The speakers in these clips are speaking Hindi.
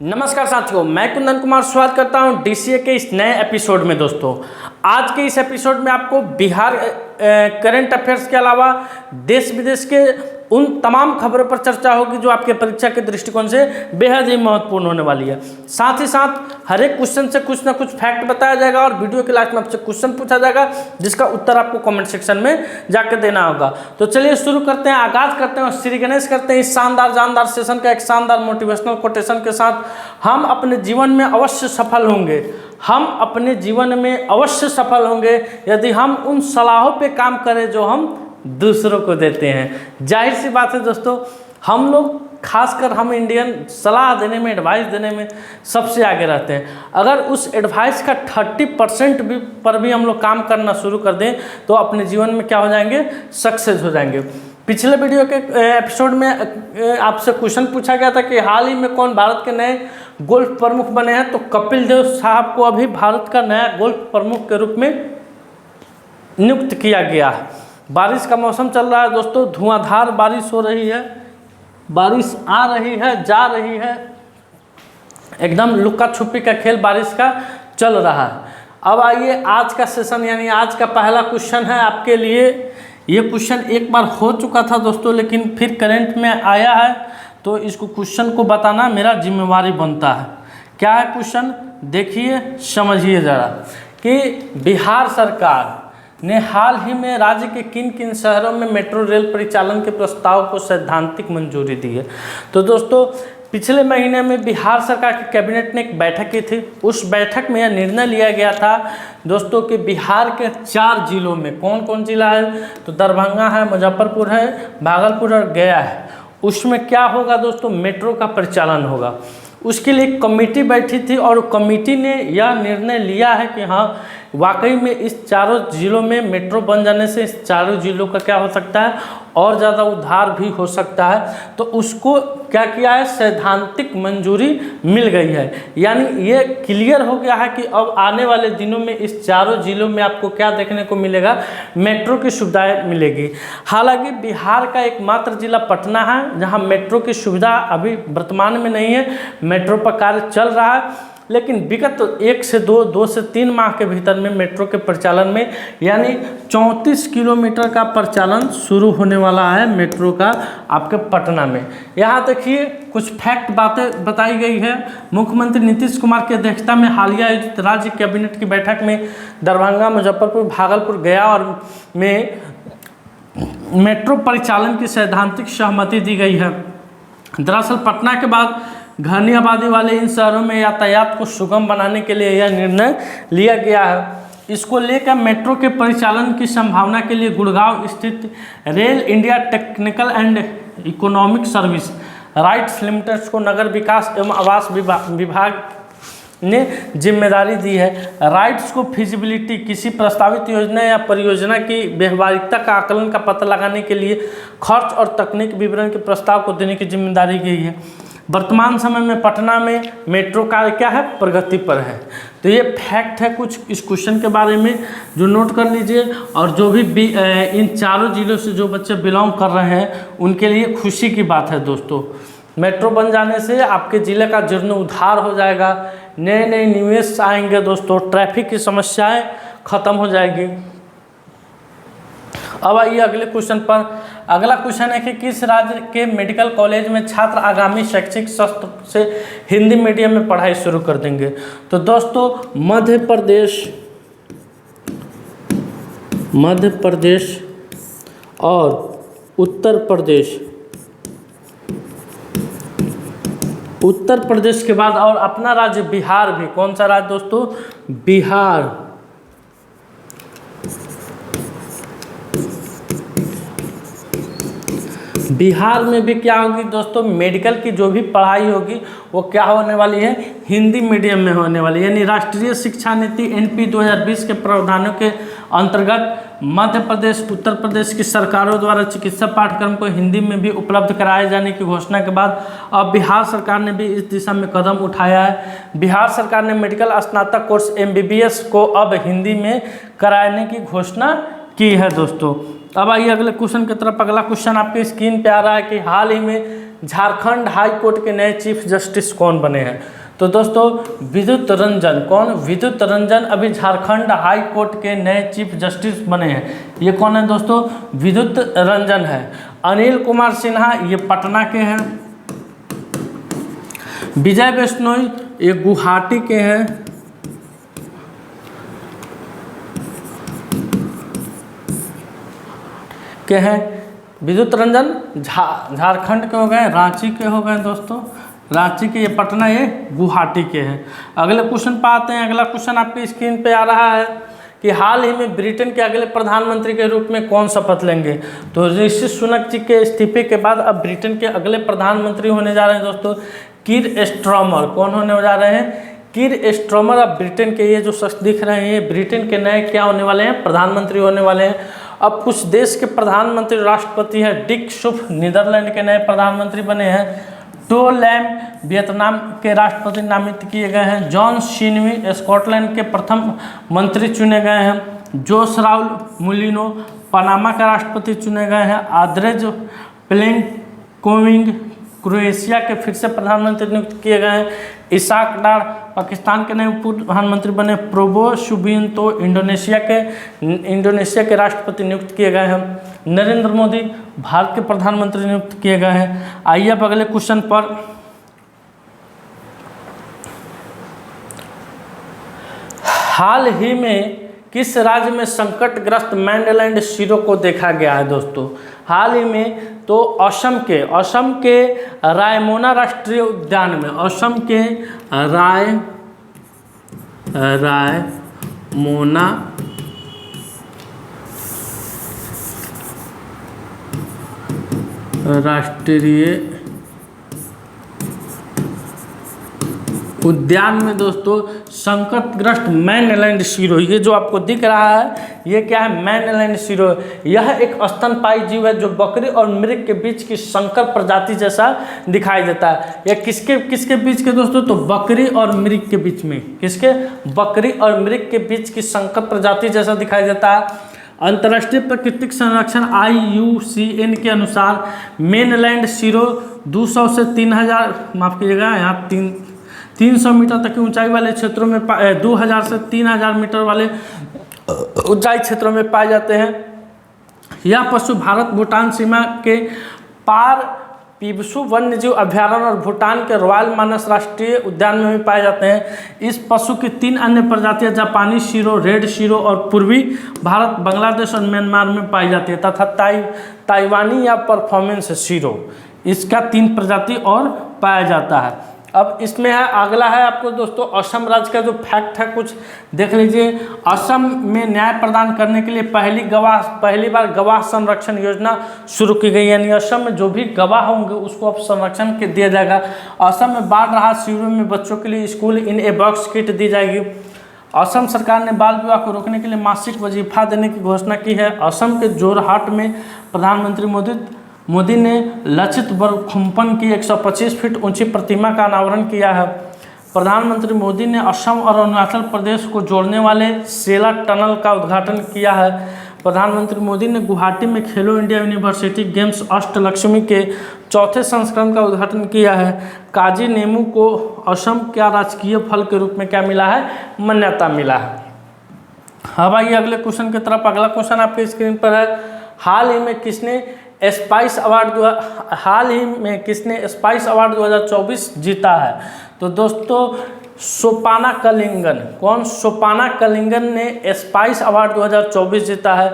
नमस्कार साथियों, मैं कुंदन कुमार स्वागत करता हूं डीसीए के इस नए एपिसोड में। दोस्तों, आज के इस एपिसोड में आपको बिहार करंट अफेयर्स के अलावा देश विदेश के उन तमाम खबरों पर चर्चा होगी जो आपके परीक्षा के दृष्टिकोण से बेहद ही महत्वपूर्ण होने वाली है। साथ ही साथ हर एक क्वेश्चन से कुछ ना कुछ फैक्ट बताया जाएगा और वीडियो के लास्ट में आपसे क्वेश्चन पूछा जाएगा जिसका उत्तर आपको कमेंट सेक्शन में जाकर देना होगा। तो चलिए शुरू करते हैं, आगाज करते हैं और श्री गणेश करते हैं इस शानदार जानदार सेशन का एक शानदार मोटिवेशनल कोटेशन के साथ। हम अपने जीवन में अवश्य सफल होंगे, हम अपने जीवन में अवश्य सफल होंगे यदि हम उन सलाहों पे काम करें जो हम दूसरों को देते हैं। जाहिर सी बात है दोस्तों, हम लोग खासकर हम इंडियन सलाह देने में, एडवाइस देने में सबसे आगे रहते हैं। अगर उस एडवाइस का 30% पर भी हम लोग काम करना शुरू कर दें तो अपने जीवन में क्या हो जाएंगे, सक्सेस हो जाएंगे। पिछले वीडियो के एपिसोड में आपसे क्वेश्चन पूछा गया था कि हाल ही में कौन भारत के नए गोल्फ प्रमुख बने हैं, तो कपिल देव साहब को अभी भारत का नया गोल्फ प्रमुख के रूप में नियुक्त किया गया है। बारिश का मौसम चल रहा है दोस्तों, धुआंधार बारिश हो रही है, बारिश आ रही है, जा रही है, एकदम लुक्का छुपी का खेल बारिश का चल रहा है। अब आइए आज का सेशन, यानी आज का पहला क्वेश्चन है आपके लिए। ये क्वेश्चन एक बार हो चुका था दोस्तों, लेकिन फिर करंट में आया है, तो इसको क्वेश्चन को बताना मेरा जिम्मेवारी बनता है। क्या है क्वेश्चन, देखिए समझिए ज़रा कि बिहार सरकार ने हाल ही में राज्य के किन किन शहरों में मेट्रो रेल परिचालन के प्रस्ताव को सैद्धांतिक मंजूरी दी है। तो दोस्तों, पिछले महीने में बिहार सरकार की कैबिनेट ने एक बैठक की थी। उस बैठक में यह निर्णय लिया गया था दोस्तों कि बिहार के 4 जिलों में, कौन कौन जिला है, तो दरभंगा है, मुजफ्फरपुर है, भागलपुर और गया है, उसमें क्या होगा दोस्तों, मेट्रो का परिचालन होगा। उसके लिए एक कमेटी बैठी थी और कमेटी ने यह निर्णय लिया है कि हाँ, वाकई में इस चारों जिलों में मेट्रो बन जाने से इस चारों जिलों का क्या हो सकता है, और ज़्यादा उद्धार भी हो सकता है। तो उसको क्या किया है, सैद्धांतिक मंजूरी मिल गई है। यानी ये क्लियर हो गया है कि अब आने वाले दिनों में इस चारों जिलों में आपको क्या देखने को मिलेगा, मेट्रो की सुविधाएं मिलेगी। हालांकि बिहार का एकमात्र जिला पटना है जहां मेट्रो की सुविधा अभी वर्तमान में नहीं है, मेट्रो पर कार्य चल रहा है, लेकिन विगत 1 से 2 से 3 माह के भीतर में मेट्रो के परिचालन में, यानी 34 किलोमीटर का परिचालन शुरू होने वाला है मेट्रो का आपके पटना में। यहाँ देखिए कुछ फैक्ट बातें बताई गई है। मुख्यमंत्री नीतीश कुमार की अध्यक्षता में हालिया आयोजित राज्य कैबिनेट की बैठक में दरभंगा, मुजफ्फरपुर, भागलपुर, गया और में मेट्रो परिचालन की सैद्धांतिक सहमति दी गई है। दरअसल पटना के बाद घनी आबादी वाले इन शहरों में यातायात को सुगम बनाने के लिए यह निर्णय लिया गया है। इसको लेकर मेट्रो के परिचालन की संभावना के लिए गुड़गांव स्थित rail India technical and economic service rights limited को नगर विकास एवं आवास विभाग ने जिम्मेदारी दी है। राइट्स को फिजिबिलिटी, किसी प्रस्तावित योजना या परियोजना की व्यवहारिकता का आकलन का पता लगाने के लिए खर्च और तकनीक विवरण के प्रस्ताव को देने की जिम्मेदारी दी है। वर्तमान समय में पटना में मेट्रो कार्य क्या है, प्रगति पर है। तो ये फैक्ट है कुछ इस क्वेश्चन के बारे में जो नोट कर लीजिए। और जो भी इन चारों जिलों से जो बच्चे बिलोंग कर रहे हैं उनके लिए खुशी की बात है दोस्तों। मेट्रो बन जाने से आपके ज़िले का जीर्णोद्धार हो जाएगा, नए नए निवेश आएंगे दोस्तों, ट्रैफिक की समस्याएं खत्म हो जाएगी। अब आइए अगले क्वेश्चन पर। अगला क्वेश्चन है कि किस राज्य के मेडिकल कॉलेज में छात्र आगामी शैक्षिक सत्र से हिंदी मीडियम में पढ़ाई शुरू कर देंगे। तो दोस्तों, मध्य प्रदेश और उत्तर प्रदेश के बाद और अपना राज्य बिहार भी, कौन सा राज्य दोस्तों, बिहार। बिहार में भी क्या होगी दोस्तों, मेडिकल की जो भी पढ़ाई होगी वो क्या होने वाली है, हिंदी मीडियम में होने वाली है। यानी राष्ट्रीय शिक्षा नीति NP 2020 के प्रावधानों के अंतर्गत मध्य प्रदेश, उत्तर प्रदेश की सरकारों द्वारा चिकित्सा पाठ्यक्रम को हिंदी में भी उपलब्ध कराए जाने की घोषणा के बाद अब बिहार सरकार ने भी इस दिशा में कदम उठाया है। बिहार सरकार ने मेडिकल स्नातक कोर्स MBBS को अब हिंदी में कराने की घोषणा की है दोस्तों। अब आइए अगले क्वेश्चन की तरफ। अगला क्वेश्चन आपकी स्क्रीन पे आ रहा है कि हाल ही में झारखंड हाई कोर्ट के नए चीफ जस्टिस कौन बने हैं? तो दोस्तों विद्युत रंजन। कौन? विद्युत रंजन अभी झारखंड हाई कोर्ट के नए चीफ जस्टिस बने हैं। ये कौन है दोस्तों? विद्युत रंजन है। अनिल कुमार सिन्हा ये पटना के हैं। विजय बिश्नोई ये गुवाहाटी के हैं। विद्युत रंजन झारखंड के हो गए, रांची के हो गए दोस्तों, रांची के, ये पटना, ये गुवाहाटी के हैं। अगले क्वेश्चन पर आते हैं। अगला क्वेश्चन आपकी स्क्रीन पे आ रहा है कि हाल ही में ब्रिटेन के अगले प्रधानमंत्री के रूप में कौन शपथ लेंगे? तो ऋषि सुनक जी के इस्तीफे के बाद अब ब्रिटेन के अगले प्रधानमंत्री होने जा रहे हैं दोस्तों कीर स्टारमर। कौन होने जा रहे हैं? कीर स्टारमर। अब ब्रिटेन के ये जो शख्स दिख रहे हैं ये ब्रिटेन के नए क्या होने वाले हैं? प्रधानमंत्री होने वाले हैं। अब कुछ देश के प्रधानमंत्री राष्ट्रपति हैं। डिक शुफ नीदरलैंड के नए प्रधानमंत्री बने हैं। टो लैम वियतनाम के राष्ट्रपति नामित किए गए हैं। जॉन शिनवी स्कॉटलैंड के प्रथम मंत्री चुने गए हैं। जोस राउल मुलिनो पनामा का राष्ट्रपति चुने गए हैं। आद्रेज प्लेनकोविंग क्रोएशिया के फिर से प्रधानमंत्री नियुक्त किए गए हैं। इसाक डार पाकिस्तान के नए प्रधानमंत्री बने। प्रोबो सुबियांतो इंडोनेशिया के राष्ट्रपति नियुक्त किए गए हैं। नरेंद्र मोदी भारत के प्रधानमंत्री नियुक्त किए गए हैं। आइए अब अगले क्वेश्चन पर। हाल ही में किस राज्य में संकटग्रस्त मैनलैंड शीरों को देखा गया है दोस्तों? हाल ही में तो असम के रायमोना राष्ट्रीय उद्यान में, असम के रायमोना राष्ट्रीय उद्यान में दोस्तों संकटग्रस्त मैनलैंड शीरो, ये जो आपको दिख रहा है ये क्या है? Mainland shero. यह एक स्तनपायी जीव है जो बकरी और मृग के बीच की संकर प्रजाति जैसा दिखाई देता है। यह किसके बीच के दोस्तों? तो बकरी और मृग के बीच में। किसके? बकरी और मृग के बीच की संकर प्रजाति जैसा दिखाई देता है। अंतर्राष्ट्रीय प्राकृतिक संरक्षण IUCN के अनुसार मेनलैंड शीरो 200 से 3000, माफ कीजिएगा यहाँ 300 मीटर तक की ऊंचाई वाले क्षेत्रों में 2000 से 3000 मीटर वाले ऊंचाई क्षेत्रों में पाए जाते हैं। यह पशु भारत भूटान सीमा के पार पिबसू वन्यजीव अभ्यारण्य और भूटान के रॉयल मानस राष्ट्रीय उद्यान में भी पाए जाते हैं। इस पशु की 3 अन्य प्रजातियां जापानी शीरो, रेड शीरो और पूर्वी भारत, बांग्लादेश और म्यांमार में पाई जाती है तथा ताइवानी या परफॉर्मेंस शीरो, इसका 3 प्रजाति और पाया जाता है। अब इसमें है, अगला है आपको दोस्तों असम राज्य का जो फैक्ट है कुछ देख लीजिए। असम में न्याय प्रदान करने के लिए पहली बार गवाह संरक्षण योजना शुरू की गई, यानी असम में जो भी गवाह होंगे उसको अब संरक्षण के दिया जाएगा। असम में बाढ़ राहत शिविरों में बच्चों के लिए school in a box kit दी जाएगी। असम सरकार ने बाल विवाह को रोकने के लिए मासिक वजीफा देने की घोषणा की है। असम के जोरहाट में प्रधानमंत्री मोदी ने लचित बरखुम्पन की 125 फीट ऊंची प्रतिमा का अनावरण किया है। प्रधानमंत्री मोदी ने असम और अरुणाचल प्रदेश को जोड़ने वाले सेला टनल का उद्घाटन किया है। प्रधानमंत्री मोदी ने गुवाहाटी में खेलो इंडिया यूनिवर्सिटी गेम्स अष्टलक्ष्मी के 4थे संस्करण का उद्घाटन किया है। काजी नेमू को असम का राजकीय फल के रूप में क्या मिला है? मान्यता मिला है। अब आइए अगले क्वेश्चन की तरफ। अगला क्वेश्चन आपके स्क्रीन पर है, हाल ही में किसने स्पाइस अवार्ड 2024 जीता है? तो दोस्तों सोपाना कलिंगन। कौन? सोपाना कलिंगन ने स्पाइस अवार्ड 2024 जीता है।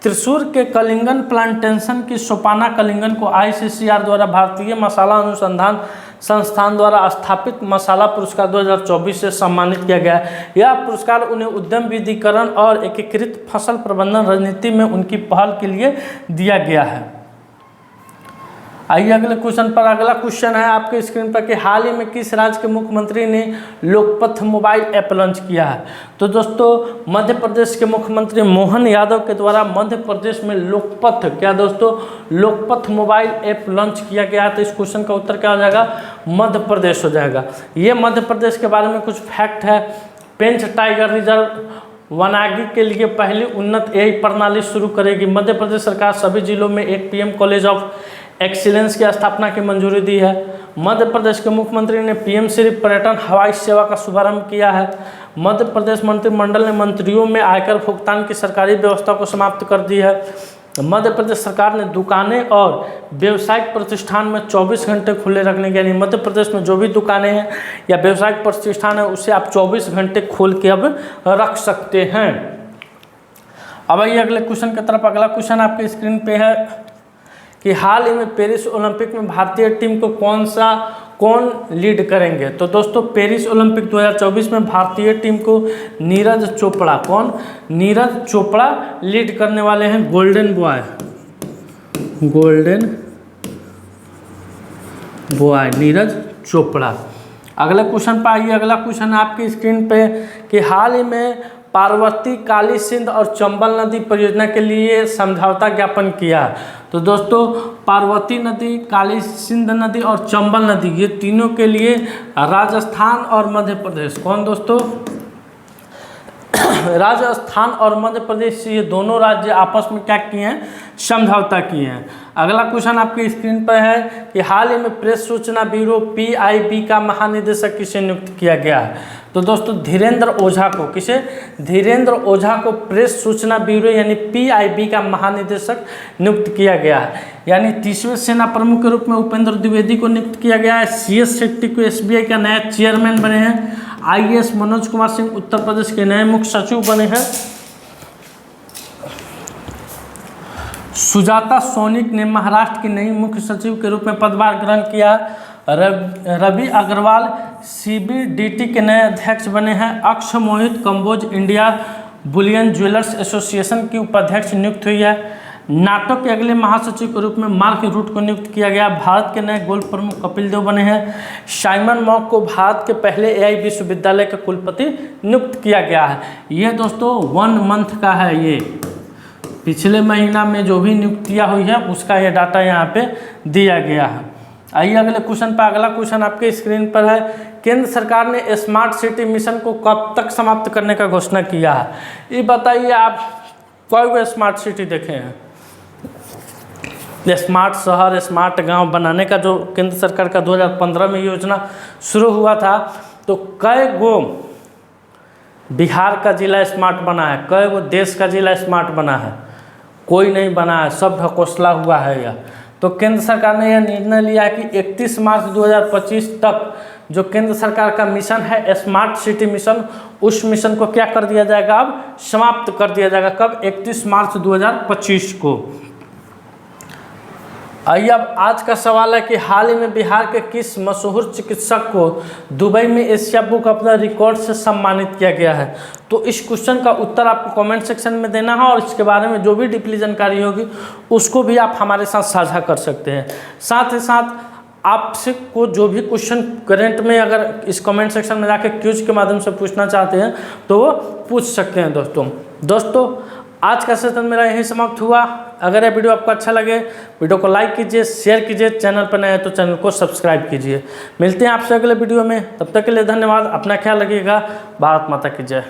त्रिशूर के कलिंगन प्लांटेशन की सोपाना कलिंगन को ICCR द्वारा भारतीय मसाला अनुसंधान संस्थान द्वारा स्थापित मसाला पुरस्कार 2024 से सम्मानित किया गया है। यह पुरस्कार उन्हें उद्यम विविधीकरण और एकीकृत फसल प्रबंधन रणनीति में उनकी पहल के लिए दिया गया है। आइए अगले क्वेश्चन पर। अगला क्वेश्चन है आपके स्क्रीन पर कि हाल ही में किस राज्य के मुख्यमंत्री ने लोकपथ मोबाइल ऐप लॉन्च किया है? तो दोस्तों मध्य प्रदेश के मुख्यमंत्री मोहन यादव के द्वारा मध्य प्रदेश में लोकपथ, क्या दोस्तों? लोकपथ मोबाइल ऐप लॉन्च किया गया है। तो इस क्वेश्चन का उत्तर क्या हो जाएगा? मध्य प्रदेश हो जाएगा। ये मध्य प्रदेश के बारे में कुछ फैक्ट है। पेंच टाइगर रिजर्व वनागी के लिए पहली उन्नत AI प्रणाली शुरू करेगी। मध्य प्रदेश सरकार सभी जिलों में एक PM कॉलेज ऑफ एक्सीलेंस की स्थापना की मंजूरी दी है। मध्य प्रदेश के मुख्यमंत्री ने पीएम श्री पर्यटन हवाई सेवा का शुभारंभ किया है। मध्य प्रदेश मंत्रिमंडल ने मंत्रियों में आयकर भुगतान की सरकारी व्यवस्था को समाप्त कर दी है। मध्य प्रदेश सरकार ने दुकानें और व्यावसायिक प्रतिष्ठान में 24 घंटे खुले रखने के, यानी मध्य प्रदेश में जो भी दुकानें हैं या व्यावसायिक प्रतिष्ठान है उसे आप 24 घंटे खोल के अब रख सकते हैं। अब आइए अगले क्वेश्चन की तरफ। अगला क्वेश्चन आपके स्क्रीन पे है कि हाल ही में पेरिस ओलंपिक में भारतीय टीम को कौन लीड करेंगे। तो दोस्तों पेरिस ओलंपिक 2024 में भारतीय टीम को नीरज चोपड़ा लीड करने वाले हैं। Golden boy Neeraj Chopra. अगला क्वेश्चन पर आइए। अगला क्वेश्चन आपकी स्क्रीन पे कि हाल ही में पार्वती, काली सिंध और चंबल नदी परियोजना के लिए समझौता ज्ञापन किया। तो दोस्तों पार्वती नदी, काली सिंध नदी और चंबल नदी, ये तीनों के लिए राजस्थान और मध्य प्रदेश, कौन दोस्तों, राजस्थान और मध्य प्रदेश, ये दोनों राज्य आपस में क्या किए हैं, समझौता किए हैं। अगला क्वेश्चन आपकी स्क्रीन पर है कि हाल ही में प्रेस सूचना ब्यूरो PIB का महानिदेशक किसे नियुक्त किया गया है। तो दोस्तों धीरेन्द्र ओझा को, किसे, धीरेन्द्र ओझा को प्रेस सूचना ब्यूरो यानी PIB का महानिदेशक नियुक्त किया गया है। यानी 30वें सेना प्रमुख के रूप में उपेंद्र द्विवेदी को नियुक्त किया गया है। CS शेट्टी को SBI का नया चेयरमैन बने हैं। IAS मनोज कुमार सिंह उत्तर प्रदेश के नए मुख्य सचिव बने हैं। सुजाता सोनिक ने महाराष्ट्र की नई मुख्य सचिव के रूप में पदभार ग्रहण किया। रवि अग्रवाल CBDT के नए अध्यक्ष बने हैं। Aksh Mohit Kamboj India bullion jewellers association की उपाध्यक्ष नियुक्त हुई है। नाटो के अगले महासचिव के रूप में मार्क रूट को नियुक्त किया गया। भारत के नए गोल्फ प्रमुख कपिल देव बने हैं। साइमन मॉक को भारत के पहले AI विश्वविद्यालय के कुलपति नियुक्त किया गया है। यह दोस्तों 1 मंथ का है, ये पिछले महीना में जो भी नियुक्तियाँ हुई है उसका ये डाटा यहाँ पे दिया गया है। आइए अगले क्वेश्चन पर। अगला क्वेश्चन आपके स्क्रीन पर है, केंद्र सरकार ने स्मार्ट सिटी मिशन को कब तक समाप्त करने का घोषणा किया है। ये बताइए आप कोई स्मार्ट सिटी देखे हैं, स्मार्ट शहर, स्मार्ट गांव बनाने का जो केंद्र सरकार का 2015 में योजना शुरू हुआ था, तो कई गो बिहार का जिला स्मार्ट बना है, कई गो देश का जिला स्मार्ट बना है, कोई नहीं बना है, सब ढकोसला हुआ है यह। तो केंद्र सरकार ने यह निर्णय लिया है कि 31 मार्च 2025 तक जो केंद्र सरकार का मिशन है स्मार्ट सिटी मिशन, उस मिशन को क्या कर दिया जाएगा, अब समाप्त कर दिया जाएगा। कब, 31 मार्च 2025 को। आइए अब आज का सवाल है कि हाल ही में बिहार के किस मशहूर चिकित्सक को दुबई में Asia book of the record से सम्मानित किया गया है। तो इस क्वेश्चन का उत्तर आपको कमेंट सेक्शन में देना है और इसके बारे में जो भी डीपली जानकारी होगी उसको भी आप हमारे साथ साझा कर सकते हैं। साथ ही साथ आपसे को जो भी क्वेश्चन करंट में अगर इस कमेंट सेक्शन में जाकर क्यूज के माध्यम से पूछना चाहते हैं तो वो पूछ सकते हैं। दोस्तों आज का सेशन मेरा यही समाप्त हुआ। अगर यह वीडियो आपको अच्छा लगे, वीडियो को लाइक कीजिए, शेयर कीजिए, चैनल पर नए हैं तो चैनल को सब्सक्राइब कीजिए। मिलते हैं आपसे अगले वीडियो में, तब तक के लिए धन्यवाद। अपना ख्याल रखिएगा। भारत माता की जय।